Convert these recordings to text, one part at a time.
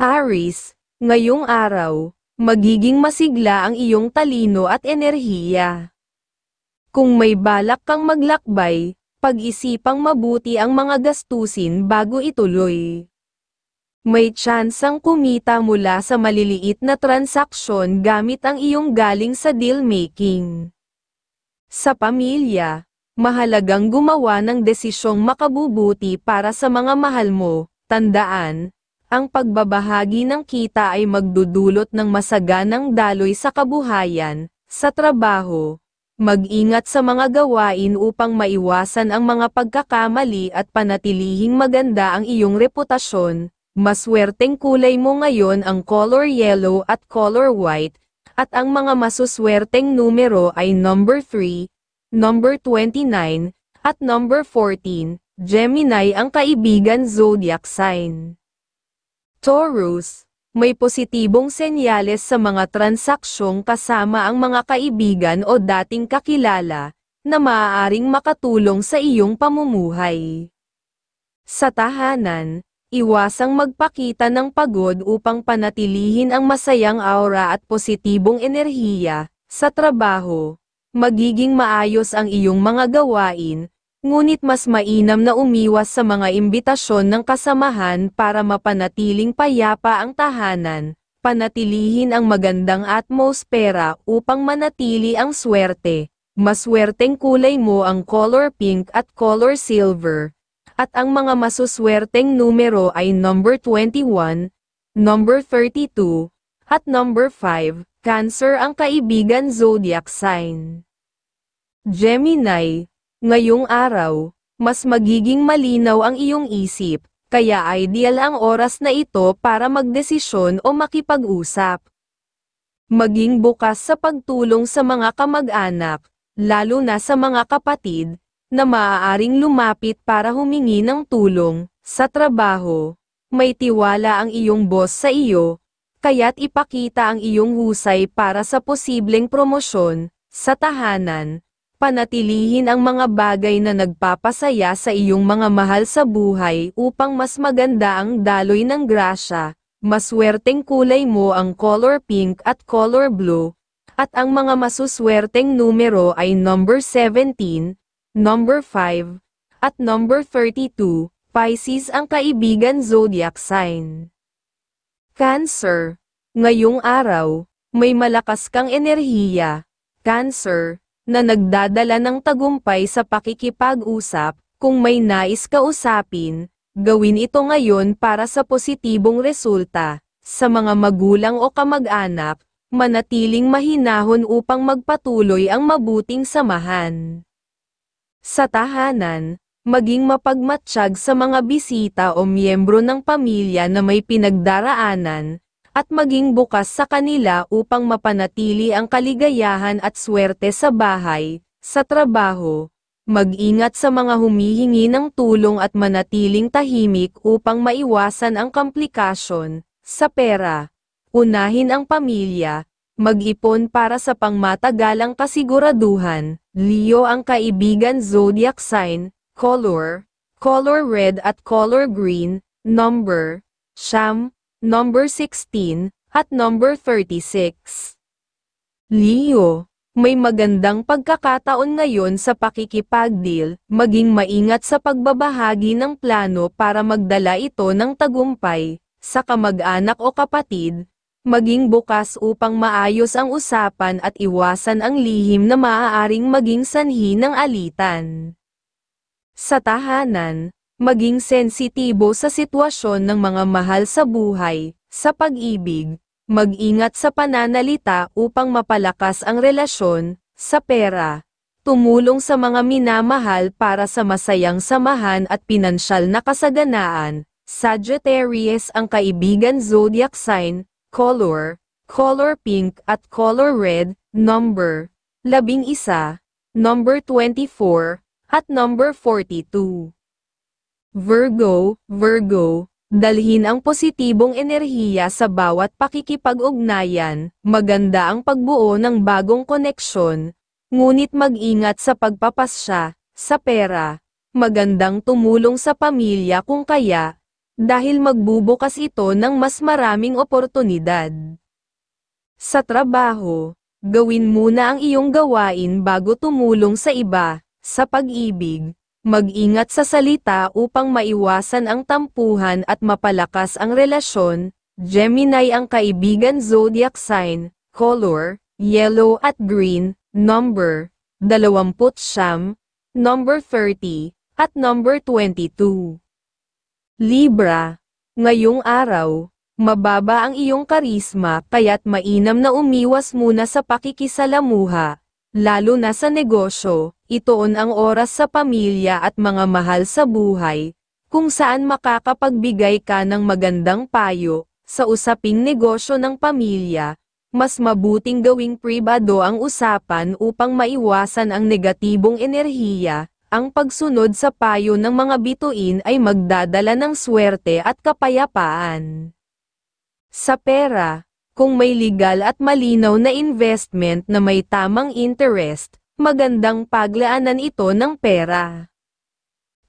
Aries, ngayong araw, magiging masigla ang iyong talino at enerhiya. Kung may balak kang maglakbay, pag-isipang mabuti ang mga gastusin bago ituloy. May tsansang kumita mula sa maliliit na transaksyon gamit ang iyong galing sa deal-making. Sa pamilya, mahalagang gumawa ng desisyong makabubuti para sa mga mahal mo. Tandaan, ang pagbabahagi ng kita ay magdudulot ng masaganang daloy sa kabuhayan. Sa trabaho, mag-ingat sa mga gawain upang maiwasan ang mga pagkakamali at panatilihing maganda ang iyong reputasyon. Maswerteng kulay mo ngayon ang color yellow at color white, at ang mga masuswerteng numero ay number 3, number 29, at number 14. Gemini ang kaibigan zodiac sign. Taurus, may positibong senyales sa mga transaksyong kasama ang mga kaibigan o dating kakilala, na maaaring makatulong sa iyong pamumuhay. Sa tahanan, iwasang magpakita ng pagod upang panatilihin ang masayang aura at positibong enerhiya. Sa trabaho, magiging maayos ang iyong mga gawain, ngunit mas mainam na umiwas sa mga imbitasyon ng kasamahan para mapanatiling payapa ang tahanan. Panatilihin ang magandang atmosfera upang manatili ang swerte. Maswerteng kulay mo ang color pink at color silver. At ang mga masuswerteng numero ay number 21, number 32, at number 5. Cancer ang kaibigan zodiac sign. Gemini, ngayong araw, mas magiging malinaw ang iyong isip, kaya ideal ang oras na ito para magdesisyon o makipag-usap. Maging bukas sa pagtulong sa mga kamag-anak, lalo na sa mga kapatid, na maaaring lumapit para humingi ng tulong. Sa trabaho, may tiwala ang iyong boss sa iyo, kaya't ipakita ang iyong husay para sa posibleng promosyon. Sa tahanan, panatilihin ang mga bagay na nagpapasaya sa iyong mga mahal sa buhay upang mas maganda ang daloy ng grasya. Maswerteng kulay mo ang color pink at color blue, at ang mga masuswerteng numero ay number 17, number 5, at number 32. Pisces ang kaibigan zodiac sign. Cancer, ngayong araw, may malakas kang enerhiya. Cancer, na nagdadala ng tagumpay sa pakikipag-usap. Kung may nais kausapin, gawin ito ngayon para sa positibong resulta. Sa mga magulang o kamag-anak, manatiling mahinahon upang magpatuloy ang mabuting samahan. Sa tahanan, maging mapagmatsyag sa mga bisita o miyembro ng pamilya na may pinagdaraanan, at maging bukas sa kanila upang mapanatili ang kaligayahan at swerte sa bahay. Sa trabaho, mag-ingat sa mga humihingi ng tulong at manatiling tahimik upang maiwasan ang komplikasyon. Sa pera, unahin ang pamilya, mag-ipon para sa pangmatagalang kasiguraduhan. Leo ang kaibigan zodiac sign. Color red at color green. Number, siyam, number 16, at number 36. Leo, may magandang pagkakataon ngayon sa pakikipag-deal. Maging maingat sa pagbabahagi ng plano para magdala ito ng tagumpay. Sa kamag-anak o kapatid, maging bukas upang maayos ang usapan at iwasan ang lihim na maaaring maging sanhi ng alitan. Sa tahanan, maging sensitibo sa sitwasyon ng mga mahal sa buhay. Sa pag-ibig, mag-ingat sa pananalita upang mapalakas ang relasyon. Sa pera, tumulong sa mga minamahal para sa masayang samahan at pinansyal na kasaganaan. Sagittarius ang kaibigan zodiac sign. Color pink at color red. Number, 11, number 24, at number 42. Virgo, dalhin ang positibong enerhiya sa bawat pakikipag-ugnayan. Maganda ang pagbuo ng bagong koneksyon, ngunit mag-ingat sa pagpapasya. Sa pera, magandang tumulong sa pamilya kung kaya, dahil magbubukas ito ng mas maraming oportunidad. Sa trabaho, gawin muna ang iyong gawain bago tumulong sa iba. Sa pag-ibig, mag-ingat sa salita upang maiwasan ang tampuhan at mapalakas ang relasyon. Gemini ang kaibigan zodiac sign, color, yellow at green, number 29, number 30, at number 22. Libra, ngayong araw, mababa ang iyong karisma kaya't mainam na umiwas muna sa pakikisalamuha, lalo na sa negosyo. Itoon ang oras sa pamilya at mga mahal sa buhay, kung saan makakapagbigay ka ng magandang payo. Sa usaping negosyo ng pamilya, mas mabuting gawing pribado ang usapan upang maiwasan ang negatibong enerhiya. Ang pagsunod sa payo ng mga bituin ay magdadala ng swerte at kapayapaan. Sa pera, kung may legal at malinaw na investment na may tamang interest, magandang paglaanan ito ng pera.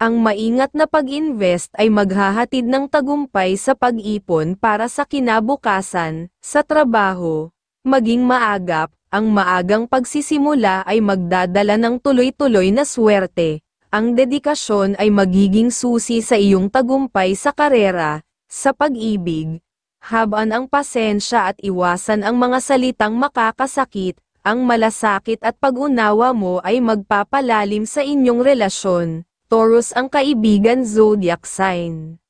Ang maingat na pag-invest ay maghahatid ng tagumpay sa pag-ipon para sa kinabukasan. Sa trabaho, maging maagap, ang maagang pagsisimula ay magdadala ng tuloy-tuloy na swerte. Ang dedikasyon ay magiging susi sa iyong tagumpay sa karera. Sa pag-ibig, habaan ang pasensya at iwasan ang mga salitang makakasakit. Ang malasakit at pag-unawa mo ay magpapalalim sa inyong relasyon. Taurus ang kaibigan zodiac sign.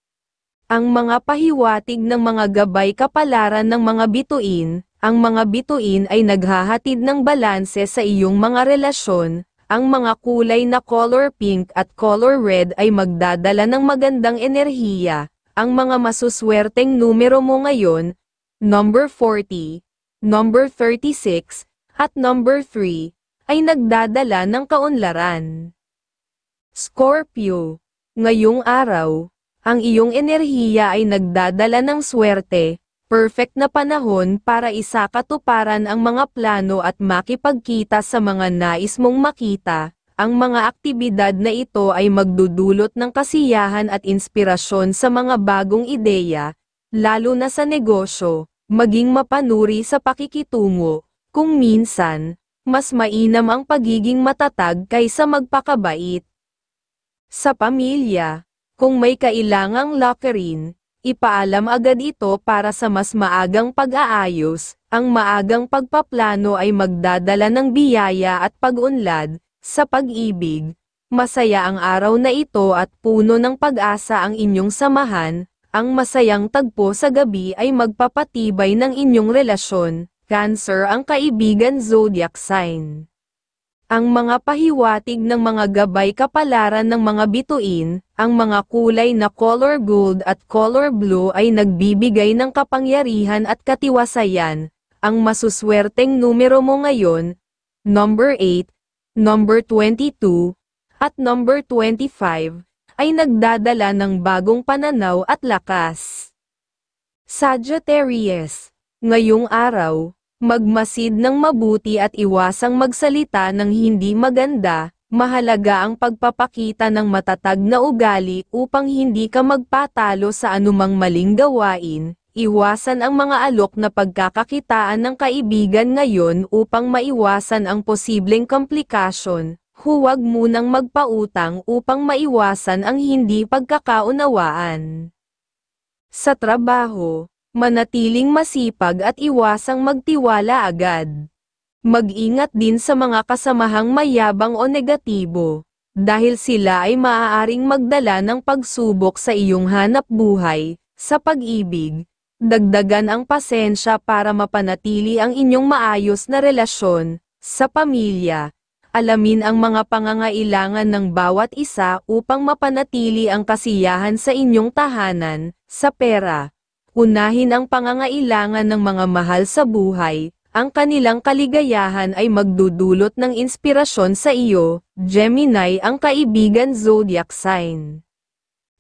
Ang mga pahiwatig ng mga gabay kapalaran ng mga bituin. Ang mga bituin ay naghahatid ng balanse sa iyong mga relasyon. Ang mga kulay na color pink at color red ay magdadala ng magandang enerhiya. Ang mga masuswerteng numero mo ngayon, number 40, number 36, at number 3, ay nagdadala ng kaunlaran. Scorpio, ngayong araw, ang iyong enerhiya ay nagdadala ng swerte, perfect na panahon para isakatuparan ang mga plano at makipagkita sa mga nais mong makita. Ang mga aktibidad na ito ay magdudulot ng kasiyahan at inspirasyon sa mga bagong ideya, lalo na sa negosyo, maging mapanuri sa pakikitungo. Kung minsan, mas mainam ang pagiging matatag kaysa magpakabait. Sa pamilya, kung may kailangang lockerin, ipaalam agad ito para sa mas maagang pag-aayos. Ang maagang pagpaplano ay magdadala ng biyaya at pag-unlad. Sa pag-ibig, masaya ang araw na ito at puno ng pag-asa ang inyong samahan. Ang masayang tagpo sa gabi ay magpapatibay ng inyong relasyon. Cancer ang kaibigan zodiac sign. Ang mga pahiwatig ng mga gabay kapalaran ng mga bituin, ang mga kulay na color gold at color blue ay nagbibigay ng kapangyarihan at katiwasayan. Ang masuswerteng numero mo ngayon, number 8, number 22, at number 25, ay nagdadala ng bagong pananaw at lakas. Sagittarius, ngayong araw, magmasid ng mabuti at iwasang magsalita ng hindi maganda. Mahalaga ang pagpapakita ng matatag na ugali upang hindi ka magpatalo sa anumang maling gawain. Iwasan ang mga alok na pagkakakitaan ng kaibigan ngayon upang maiwasan ang posibleng komplikasyon. Huwag munang magpautang upang maiwasan ang hindi pagkakaunawaan. Sa trabaho, manatiling masipag at iwasang magtiwala agad. Mag-ingat din sa mga kasamahang mayabang o negatibo, dahil sila ay maaaring magdala ng pagsubok sa iyong hanap buhay. Sa pag-ibig, dagdagan ang pasensya para mapanatili ang inyong maayos na relasyon. Sa pamilya, alamin ang mga pangangailangan ng bawat isa upang mapanatili ang kasiyahan sa inyong tahanan. Sa pera, unahin ang pangangailangan ng mga mahal sa buhay. Ang kanilang kaligayahan ay magdudulot ng inspirasyon sa iyo. Gemini ang kaibigan zodiac sign.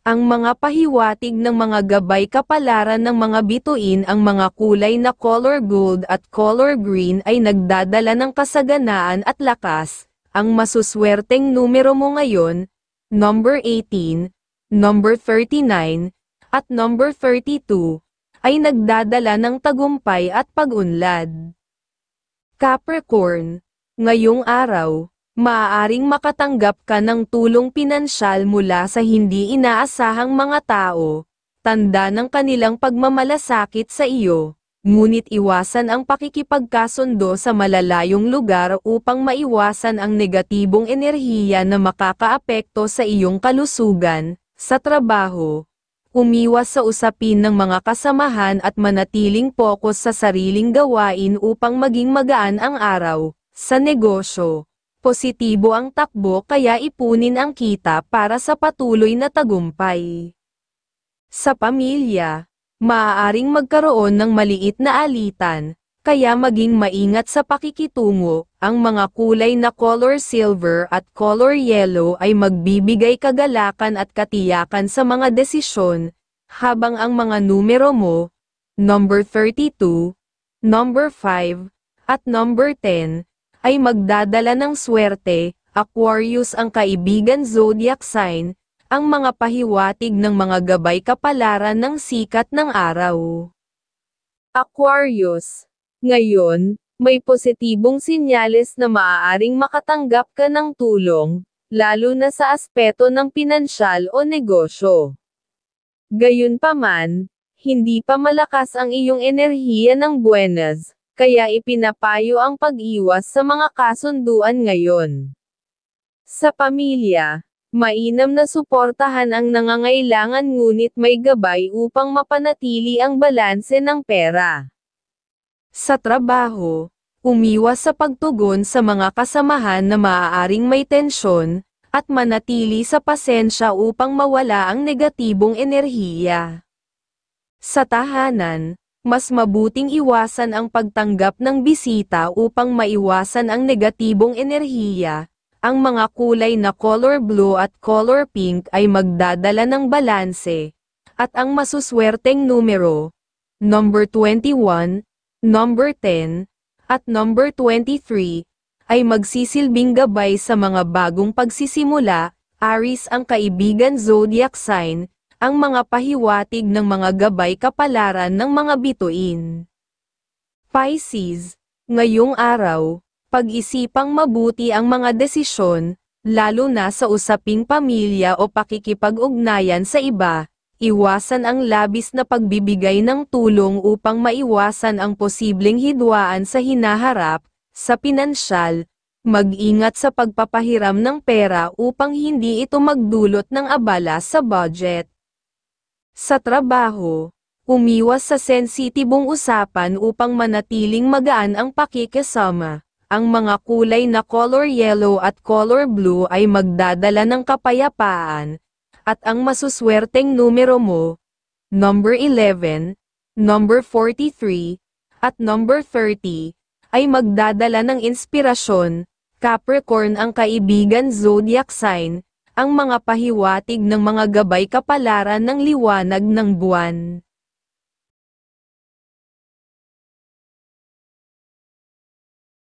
Ang mga pahiwatig ng mga gabay kapalaran ng mga bituin, ang mga kulay na color gold at color green ay nagdadala ng kasaganaan at lakas. Ang masuswerteng numero mo ngayon, number 18, number 39, at number 32, ay nagdadala ng tagumpay at pag-unlad. Capricorn, ngayong araw, maaaring makatanggap ka ng tulong pinansyal mula sa hindi inaasahang mga tao, tanda ng kanilang pagmamalasakit sa iyo, ngunit iwasan ang pakikipagkasundo sa malalayong lugar upang maiwasan ang negatibong enerhiya na makakaapekto sa iyong kalusugan. Sa trabaho, umiwas sa usapin ng mga kasamahan at manatiling focus sa sariling gawain upang maging magaan ang araw. Sa negosyo, positibo ang takbo kaya ipunin ang kita para sa patuloy na tagumpay. Sa pamilya, maaaring magkaroon ng maliit na alitan, kaya maging maingat sa pakikitungo. Ang mga kulay na color silver at color yellow ay magbibigay kagalakan at katiyakan sa mga desisyon, habang ang mga numero mo, number 32, number 5, at number 10, ay magdadala ng swerte. Aquarius ang kaibigan zodiac sign, ang mga pahiwatig ng mga gabay kapalaran ng sikat ng araw. Aquarius, ngayon, may positibong sinyales na maaaring makatanggap ka ng tulong, lalo na sa aspeto ng pinansyal o negosyo. Gayunpaman, hindi pa malakas ang iyong enerhiya ng buenas, kaya ipinapayo ang pag-iwas sa mga kasunduan ngayon. Sa pamilya, mainam na suportahan ang nangangailangan ngunit may gabay upang mapanatili ang balanse ng pera. Sa trabaho, umiwas sa pagtugon sa mga kasamahan na maaaring may tensyon, at manatili sa pasensya upang mawala ang negatibong enerhiya. Sa tahanan, mas mabuting iwasan ang pagtanggap ng bisita upang maiwasan ang negatibong enerhiya. Ang mga kulay na color blue at color pink ay magdadala ng balanse, at ang masuswerteng numero, number 21, number 10, at number 23, ay magsisilbing gabay sa mga bagong pagsisimula. Aries ang kaibigan zodiac sign, ang mga pahiwatig ng mga gabay kapalaran ng mga bituin. Pisces, ngayong araw, pag-isipang mabuti ang mga desisyon, lalo na sa usaping pamilya o pakikipag-ugnayan sa iba. Iwasan ang labis na pagbibigay ng tulong upang maiwasan ang posibleng hidwaan sa hinaharap. Sa pinansyal, mag-ingat sa pagpapahiram ng pera upang hindi ito magdulot ng abala sa budget. Sa trabaho, umiwas sa sensitibong usapan upang manatiling magaan ang pakikisama. Ang mga kulay na color yellow at color blue ay magdadala ng kapayapaan, at ang masuswerteng numero mo, number 11, number 43, at number 30, ay magdadala ng inspirasyon. Capricorn ang kaibigan zodiac sign, ang mga pahiwatig ng mga gabay kapalaran ng liwanag ng buwan.